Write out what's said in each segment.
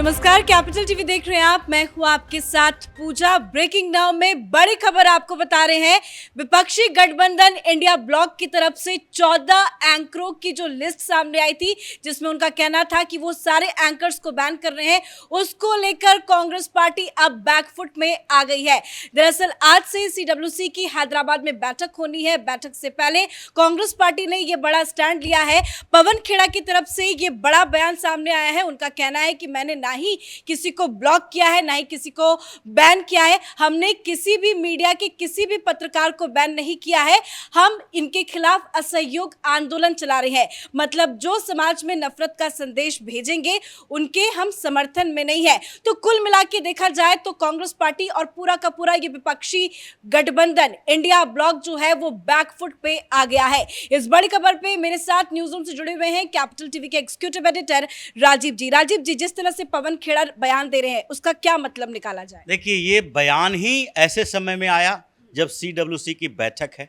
नमस्कार, capital TV देख रहे हैं आप। मैं हूं आपके साथ पूजा। ब्रेकिंग नाउ में बड़ी खबर आपको बता रहे हैं। विपक्षी गठबंधन इंडिया ब्लॉक की तरफ से 14 एंकरों की जो लिस्ट सामने आई थी, जिसमें उनका कहना था कि वो सारे एंकर्स को बैन कर रहे हैं, उसको लेकर कांग्रेस पार्टी अब बैकफुट में आ गई है। दरअसल आज से सीडब्ल्यूसी की हैदराबाद में बैठक होनी है। बैठक से पहले कांग्रेस पार्टी ने ये बड़ा स्टैंड लिया है। पवन खेड़ा की तरफ से ये बड़ा बयान सामने आया है। उनका कहना है कि मैंने ना ही किसी को ब्लॉक किया है, ना ही किसी को बैन किया है। हमने किसी भी मीडिया के किसी भी पत्रकार को बैन नहीं किया है। हम इनके खिलाफ असहयोग आंदोलन चला रहे हैं। मतलब जो समाज में नफरत का संदेश भेजेंगे उनके हम समर्थन में नहीं है। तो कुल मिला के देखा जाए तो कांग्रेस पार्टी और पूरा का पूरा ये विपक्षी गठबंधन इंडिया ब्लॉक जो है वो बैकफुट पे आ गया है। इस बड़ी खबर पे मेरे साथ न्यूज रूम से जुड़े हुए हैं कैपिटल टीवी के एग्जीक्यूटिव एडिटर राजीव जी। राजीव जी, जिस तरह से पवन खेड़ा बयान दे रहे हैं उसका क्या मतलब निकाला जाए? देखिए, ये बयान ही ऐसे समय में आया जब सीडब्ल्यूसी की बैठक है,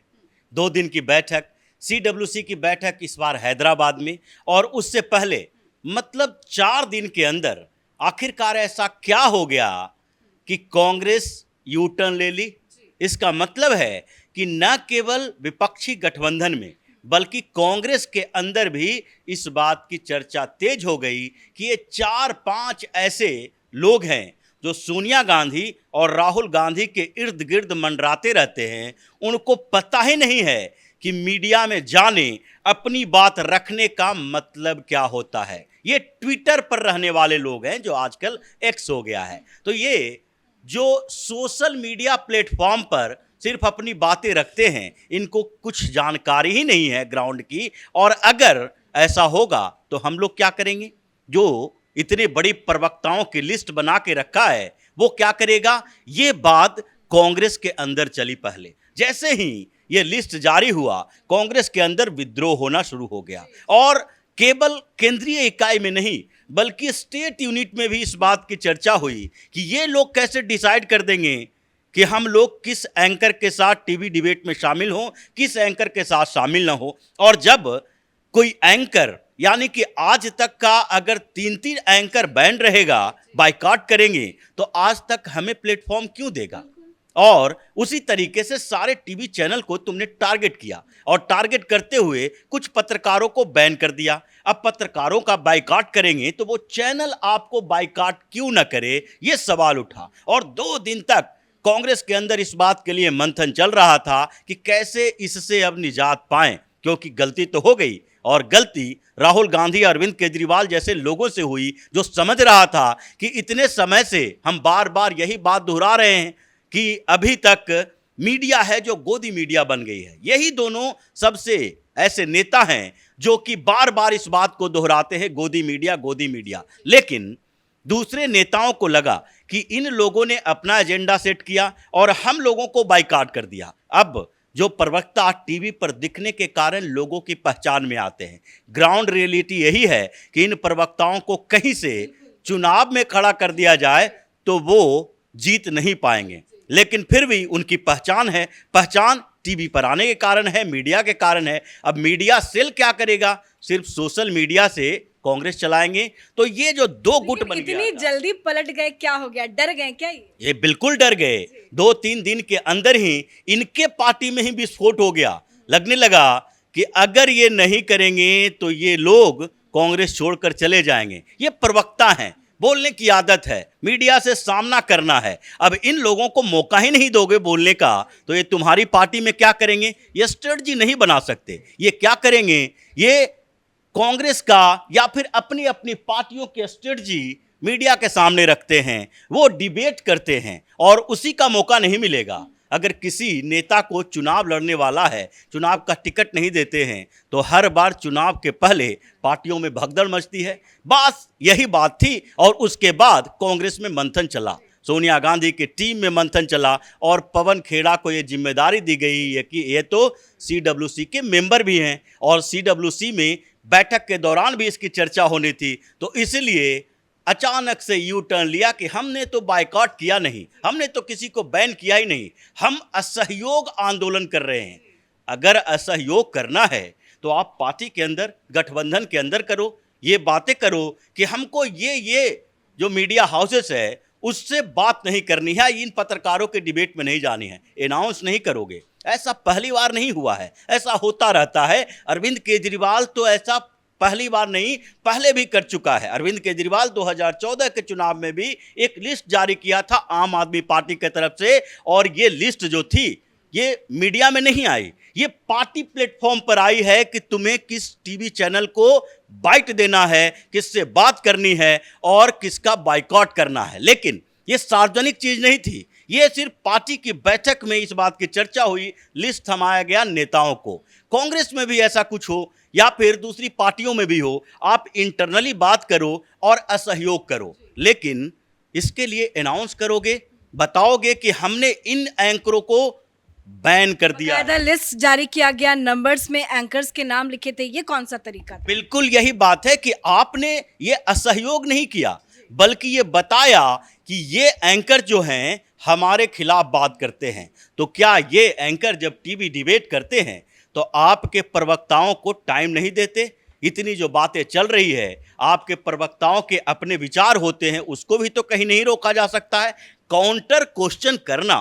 2 दिन की बैठक। सीडब्ल्यूसी की बैठक इस बार हैदराबाद में, और उससे पहले मतलब 4 दिन के अंदर आखिरकार ऐसा क्या हो गया कि कांग्रेस यू टर्न ले ली। इसका मतलब है कि न केवल विपक्षी गठबंधन में बल्कि कांग्रेस के अंदर भी इस बात की चर्चा तेज हो गई कि ये 4-5 ऐसे लोग हैं जो सोनिया गांधी और राहुल गांधी के इर्द गिर्द मंडराते रहते हैं। उनको पता ही नहीं है कि मीडिया में जाने अपनी बात रखने का मतलब क्या होता है। ये ट्विटर पर रहने वाले लोग हैं, जो आजकल एक्स हो गया है। तो ये जो सोशल मीडिया प्लेटफॉर्म पर सिर्फ अपनी बातें रखते हैं, इनको कुछ जानकारी ही नहीं है ग्राउंड की। और अगर ऐसा होगा तो हम लोग क्या करेंगे? जो इतने बड़ी प्रवक्ताओं की लिस्ट बना के रखा है वो क्या करेगा? ये बात कांग्रेस के अंदर चली। पहले जैसे ही ये लिस्ट जारी हुआ, कांग्रेस के अंदर विद्रोह होना शुरू हो गया। और केवल केंद्रीय इकाई में नहीं बल्कि स्टेट यूनिट में भी इस बात की चर्चा हुई कि ये लोग कैसे डिसाइड कर देंगे कि हम लोग किस एंकर के साथ टीवी डिबेट में शामिल हों, किस एंकर के साथ शामिल ना हो। और जब कोई एंकर, यानी कि आज तक का अगर 3-3 एंकर बैन रहेगा, बाइकआउट करेंगे, तो आज तक हमें प्लेटफॉर्म क्यों देगा? और उसी तरीके से सारे टीवी चैनल को तुमने टारगेट किया, और टारगेट करते हुए कुछ पत्रकारों को बैन कर दिया। अब पत्रकारों का बाइकआउट करेंगे तो वो चैनल आपको बाइकआउट क्यों ना करे, ये सवाल उठा। और 2 दिन तक कांग्रेस के अंदर इस बात के लिए मंथन चल रहा था कि कैसे इससे अब निजात पाएं, क्योंकि गलती तो हो गई। और गलती राहुल गांधी, अरविंद केजरीवाल जैसे लोगों से हुई, जो समझ रहा था कि इतने समय से हम बार बार यही बात दोहरा रहे हैं कि अभी तक मीडिया है जो गोदी मीडिया बन गई है। यही दोनों सबसे ऐसे नेता हैं जो कि बार बार इस बात को दोहराते हैं, गोदी मीडिया, गोदी मीडिया। लेकिन दूसरे नेताओं को लगा कि इन लोगों ने अपना एजेंडा सेट किया और हम लोगों को बाइकआउट कर दिया। अब जो प्रवक्ता टीवी पर दिखने के कारण लोगों की पहचान में आते हैं, ग्राउंड रियलिटी यही है कि इन प्रवक्ताओं को कहीं से चुनाव में खड़ा कर दिया जाए तो वो जीत नहीं पाएंगे। लेकिन फिर भी उनकी पहचान है, पहचान टीवी पर आने के कारण है, मीडिया के कारण है। अब मीडिया सेल क्या करेगा? सिर्फ सोशल मीडिया से कांग्रेस चलाएंगे। तो ये जो 2 गुट बन गया, इतनी जल्दी पलट गए, क्या हो गया? डर गए क्या? ये बिल्कुल डर गए। 2-3 दिन के अंदर ही इनके पार्टी में ही विस्फोट हो गया। लगने लगा कि अगर ये नहीं करेंगे तो ये लोग कांग्रेस छोड़कर चले जाएंगे। ये प्रवक्ता हैं, बोलने की आदत है, मीडिया से सामना करना है। अब इन लोगों को मौका ही नहीं दोगे बोलने का तो ये तुम्हारी पार्टी में क्या करेंगे? ये स्ट्रेटजी नहीं बना सकते। ये क्या करेंगे? ये कांग्रेस का या फिर अपनी अपनी पार्टियों की स्ट्रेटजी मीडिया के सामने रखते हैं, वो डिबेट करते हैं, और उसी का मौका नहीं मिलेगा। अगर किसी नेता को चुनाव लड़ने वाला है, चुनाव का टिकट नहीं देते हैं, तो हर बार चुनाव के पहले पार्टियों में भगदड़ मचती है। बस यही बात थी। और उसके बाद कांग्रेस में मंथन चला, सोनिया गांधी की टीम में मंथन चला, और पवन खेड़ा को ये जिम्मेदारी दी गई है कि ये तो सीडब्ल्यूसी के मेंबर भी हैं, और सीडब्ल्यूसी में बैठक के दौरान भी इसकी चर्चा होनी थी। तो इसलिए अचानक से यू टर्न लिया कि हमने तो बाइकआउट किया नहीं, हमने तो किसी को बैन किया ही नहीं, हम असहयोग आंदोलन कर रहे हैं। अगर असहयोग करना है तो आप पार्टी के अंदर, गठबंधन के अंदर करो, ये बातें करो कि हमको ये जो मीडिया हाउसेस है उससे बात नहीं करनी है, इन पत्रकारों के डिबेट में नहीं जानी है, अनाउंस नहीं करोगे। ऐसा पहली बार नहीं हुआ है, ऐसा होता रहता है। अरविंद केजरीवाल तो ऐसा पहली बार नहीं, पहले भी कर चुका है। अरविंद केजरीवाल 2014 के चुनाव में भी एक लिस्ट जारी किया था आम आदमी पार्टी की तरफ से, और ये लिस्ट जो थी ये मीडिया में नहीं आई, ये पार्टी प्लेटफॉर्म पर आई है कि तुम्हें किस टीवी चैनल को बाइट देना है, किससे बात करनी है और किसका बाइकआउट करना है। लेकिन ये सार्वजनिक चीज नहीं थी, ये सिर्फ पार्टी की बैठक में इस बात की चर्चा हुई, लिस्ट थमाया गया नेताओं को। कांग्रेस में भी ऐसा कुछ हो या फिर दूसरी पार्टियों में भी हो, आप इंटरनली बात करो और असहयोग करो, लेकिन इसके लिए अनाउंस करोगे, बताओगे कि हमने इन एंकरों को बैन कर दिया। लिस्ट जारी किया गया, नंबर्स में एंकर्स के नाम लिखे थे, ये कौन सा तरीका था? बिल्कुल यही बात है कि आपने ये असहयोग नहीं किया, बल्कि ये बताया कि ये एंकर जो हैं हमारे खिलाफ बात करते हैं। तो क्या ये एंकर जब टीवी डिबेट करते हैं तो आपके प्रवक्ताओं को टाइम नहीं देते? इतनी जो बातें चल रही है, आपके प्रवक्ताओं के अपने विचार होते हैं, उसको भी तो कहीं नहीं रोका जा सकता है। काउंटर क्वेश्चन करना,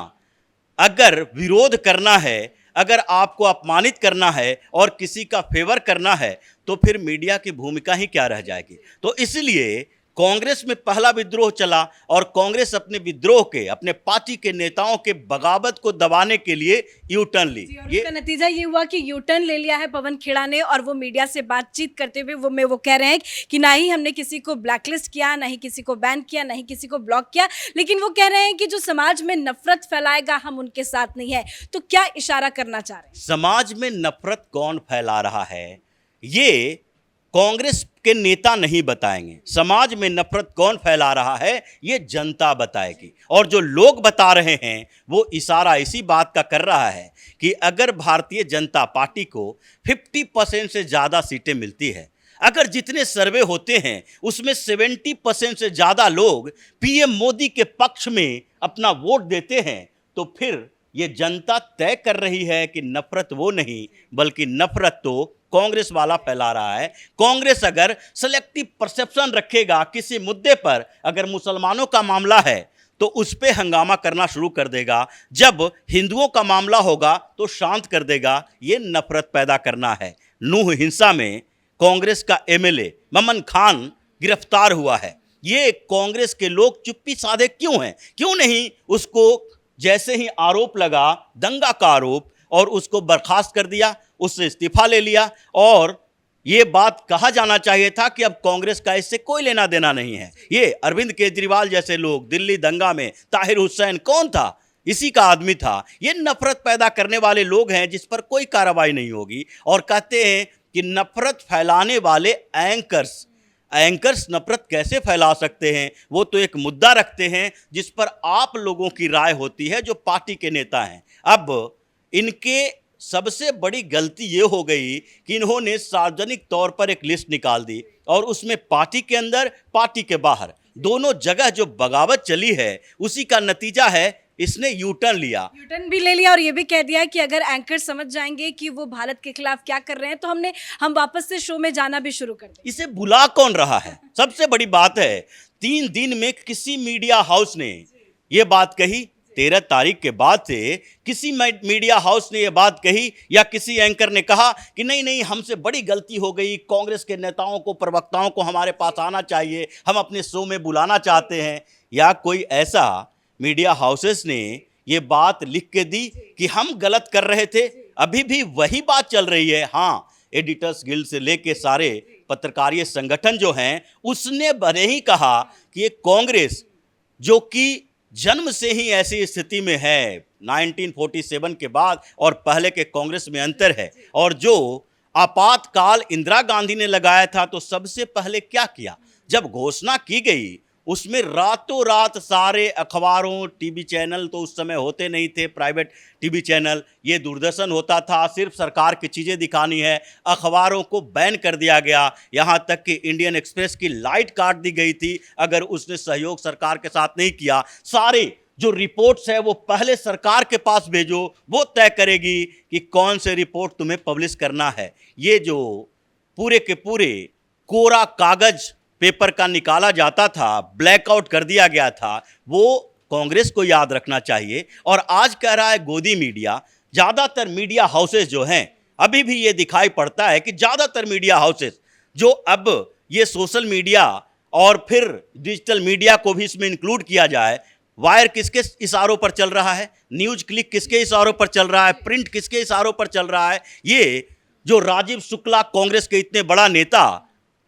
अगर विरोध करना है, अगर आपको अपमानित करना है और किसी का फेवर करना है, तो फिर मीडिया की भूमिका ही क्या रह जाएगी। तो इसलिए कांग्रेस में पहला विद्रोह चला और कांग्रेस अपने विद्रोह के, अपने पार्टी के नेताओं के बगावत को दबाने के लिए यू टर्न ली। इसका नतीजा ये हुआ कि यू टर्न ले लिया है पवन खेड़ा ने, और वो मीडिया से बातचीत करते हुए वो कह रहे हैं कि ना ही हमने किसी को ब्लैकलिस्ट किया, ना ही किसी को बैन किया, ना ही किसी को ब्लॉक किया, लेकिन वो कह रहे हैं कि जो समाज में नफरत फैलाएगा हम उनके साथ नहीं है। तो क्या इशारा करना चाह रहे हैं? समाज में नफरत कौन फैला रहा है ये कांग्रेस के नेता नहीं बताएंगे। समाज में नफरत कौन फैला रहा है ये जनता बताएगी, और जो लोग बता रहे हैं वो इशारा इसी बात का कर रहा है कि अगर भारतीय जनता पार्टी को 50% से ज़्यादा सीटें मिलती है, अगर जितने सर्वे होते हैं उसमें 70% से ज़्यादा लोग पीएम मोदी के पक्ष में अपना वोट देते हैं, तो फिर ये जनता तय कर रही है कि नफरत वो नहीं, बल्कि नफरत तो कांग्रेस वाला फैला रहा है। कांग्रेस अगर सेलेक्टिव परसेप्शन रखेगा किसी मुद्दे पर, अगर मुसलमानों का मामला है तो उस पे हंगामा करना शुरू कर देगा, जब हिंदुओं का मामला होगा तो शांत कर देगा, ये नफरत पैदा करना है। नूह हिंसा में कांग्रेस का एमएलए ममन खान गिरफ्तार हुआ है। ये कांग्रेस के लोग चुप्पी साधे क्यों हैं? क्यों नहीं उसको जैसे ही आरोप लगा, दंगा का आरोप, और उसको बर्खास्त कर दिया, उससे इस्तीफा ले लिया, और ये बात कहा जाना चाहिए था कि अब कांग्रेस का इससे कोई लेना देना नहीं है। ये अरविंद केजरीवाल जैसे लोग, दिल्ली दंगा में ताहिर हुसैन कौन था? इसी का आदमी था। ये नफरत पैदा करने वाले लोग हैं जिस पर कोई कार्रवाई नहीं होगी, और कहते हैं कि नफरत फैलाने वाले एंकर्स नफरत कैसे फैला सकते हैं? वो तो एक मुद्दा रखते हैं जिस पर आप लोगों की राय होती है, जो पार्टी के नेता हैं। अब इनके सबसे बड़ी गलती ये हो गई कि इन्होंने सार्वजनिक तौर पर एक लिस्ट निकाल दी, और उसमें पार्टी के अंदर, पार्टी के बाहर दोनों जगह जो बगावत चली है, उसी का नतीजा है इसने यू टर्न भी ले लिया, और ये भी कह दिया कि अगर एंकर समझ जाएंगे कि वो भारत के खिलाफ क्या कर रहे हैं तो हम वापस से शो में जाना भी शुरू कर दें। इसे बुला कौन रहा है? सबसे बड़ी बात है, 3 दिन में किसी मीडिया हाउस ने ये बात कही? 13 तारीख के बाद से किसी मीडिया हाउस ने यह बात कही, या किसी एंकर ने कहा कि नहीं नहीं हमसे बड़ी गलती हो गई, कांग्रेस के नेताओं को, प्रवक्ताओं को हमारे पास आना चाहिए, हम अपने शो में बुलाना चाहते हैं? या कोई ऐसा मीडिया हाउसेस ने ये बात लिख के दी कि हम गलत कर रहे थे? अभी भी वही बात चल रही है। हाँ, एडिटर्स गिल्ड से लेके सारे पत्रकारीय संगठन जो हैं, उसने भले ही कहा कि ये कांग्रेस जो कि जन्म से ही ऐसी स्थिति में है, 1947 के बाद और पहले के कांग्रेस में अंतर है, और जो आपातकाल इंदिरा गांधी ने लगाया था, तो सबसे पहले क्या किया? जब घोषणा की गई उसमें रातों रात सारे अखबारों, टीवी चैनल तो उस समय होते नहीं थे, प्राइवेट टीवी चैनल, ये दूरदर्शन होता था, सिर्फ सरकार की चीज़ें दिखानी है, अखबारों को बैन कर दिया गया। यहाँ तक कि इंडियन एक्सप्रेस की लाइट काट दी गई थी अगर उसने सहयोग सरकार के साथ नहीं किया। सारे जो रिपोर्ट्स है वो पहले सरकार के पास भेजो, वो तय करेगी कि कौन से रिपोर्ट तुम्हें पब्लिश करना है। ये जो पूरे के पूरे कोरा कागज पेपर का निकाला जाता था, ब्लैकआउट कर दिया गया था, वो कांग्रेस को याद रखना चाहिए। और आज कह रहा है गोदी मीडिया। ज़्यादातर मीडिया हाउसेस जो हैं, अभी भी ये दिखाई पड़ता है कि ज़्यादातर मीडिया हाउसेस जो अब ये सोशल मीडिया और फिर डिजिटल मीडिया को भी इसमें इंक्लूड किया जाए, वायर किसके इशारों पर चल रहा है, न्यूज क्लिक किसके इशारों पर चल रहा है, प्रिंट किसके इशारों पर चल रहा है, ये जो राजीव शुक्ला कांग्रेस के इतने बड़ा नेता,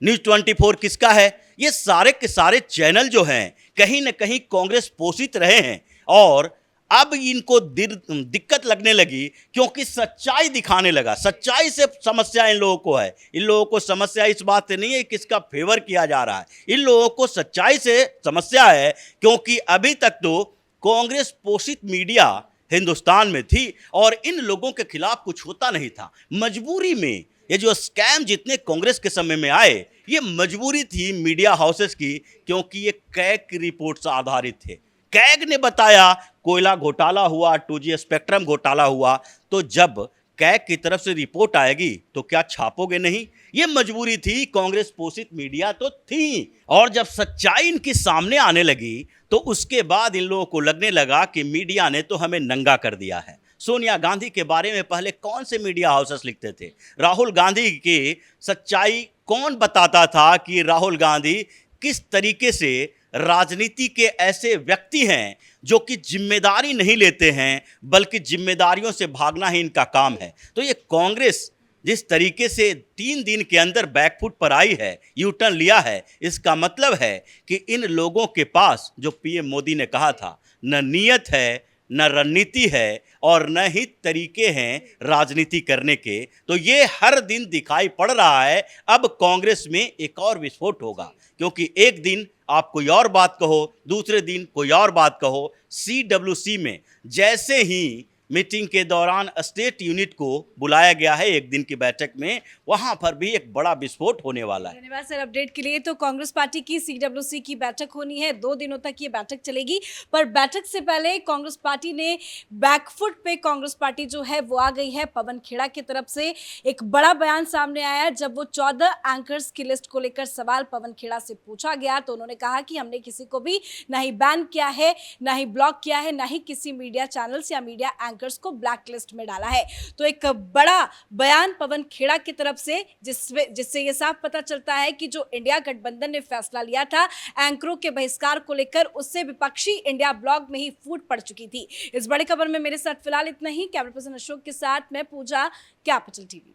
न्यूज 24 किसका है, ये सारे के सारे चैनल जो हैं कहीं ना कहीं कांग्रेस पोषित रहे हैं। और अब इनको दिक्कत लगने लगी क्योंकि सच्चाई दिखाने लगा। सच्चाई से समस्या इन लोगों को है। इन लोगों को समस्या इस बात से नहीं है कि किसका फेवर किया जा रहा है, इन लोगों को सच्चाई से समस्या है क्योंकि अभी तक तो कांग्रेस पोषित मीडिया हिंदुस्तान में थी और इन लोगों के खिलाफ कुछ होता नहीं था। मजबूरी में ये जो स्कैम जितने कांग्रेस के समय में आए, ये मजबूरी थी मीडिया हाउसेस की, क्योंकि ये कैग की रिपोर्ट से आधारित थे। कैग ने बताया कोयला घोटाला हुआ, 2G स्पेक्ट्रम घोटाला हुआ, तो जब कैग की तरफ से रिपोर्ट आएगी तो क्या छापोगे नहीं? ये मजबूरी थी, कांग्रेस पोषित मीडिया तो थी। और जब सच्चाई इनके सामने आने लगी तो उसके बाद इन लोगों को लगने लगा कि मीडिया ने तो हमें नंगा कर दिया है। सोनिया गांधी के बारे में पहले कौन से मीडिया हाउसेस लिखते थे? राहुल गांधी की सच्चाई कौन बताता था कि राहुल गांधी किस तरीके से राजनीति के ऐसे व्यक्ति हैं जो कि जिम्मेदारी नहीं लेते हैं, बल्कि जिम्मेदारियों से भागना ही इनका काम है। तो ये कांग्रेस जिस तरीके से 3 दिन के अंदर बैकफुट पर आई है, यू टर्न लिया है, इसका मतलब है कि इन लोगों के पास, जो पीएम मोदी ने कहा था, न नीयत है, न रणनीति है और न ही तरीके हैं राजनीति करने के। तो ये हर दिन दिखाई पड़ रहा है। अब कांग्रेस में एक और विस्फोट होगा, क्योंकि एक दिन आप कोई और बात कहो, दूसरे दिन कोई और बात कहो। CWC में जैसे ही मीटिंग के दौरान स्टेट यूनिट को बुलाया गया है एक दिन की बैठक में, वहां पर भी एक बड़ा विस्फोट होने वाला है। धन्यवाद सर अपडेट के लिए। तो कांग्रेस पार्टी की CWC की बैठक होनी है, 2 दिनों तक ये बैठक चलेगी। पर बैठक से पहले कांग्रेस पार्टी ने बैकफुट पे कांग्रेस पार्टी जो है वो आ गई है। पवन खेड़ा की तरफ से एक बड़ा बयान सामने आया जब वो 14 एंकर्स की लिस्ट को लेकर सवाल पवन खेड़ा से पूछा गया, तो उन्होंने कहा कि हमने किसी को भी ना ही बैन किया है, ना ही ब्लॉक किया है, ना ही किसी मीडिया चैनल्स या मीडिया एंकर्स को ब्लैक लिस्ट में डाला है। तो एक बड़ा बयान पवन खेड़ा की तरफ से, जिससे ये साफ पता चलता है कि जो इंडिया गठबंधन ने फैसला लिया था एंकरों के बहिष्कार को लेकर, उससे विपक्षी इंडिया ब्लॉक में ही फूट पड़ चुकी थी। इस बड़ी खबर में मेरे साथ फिलहाल इतना ही। कैमरा पर्सन अशोक के साथ मैं पूजा, कैपिटल टीवी।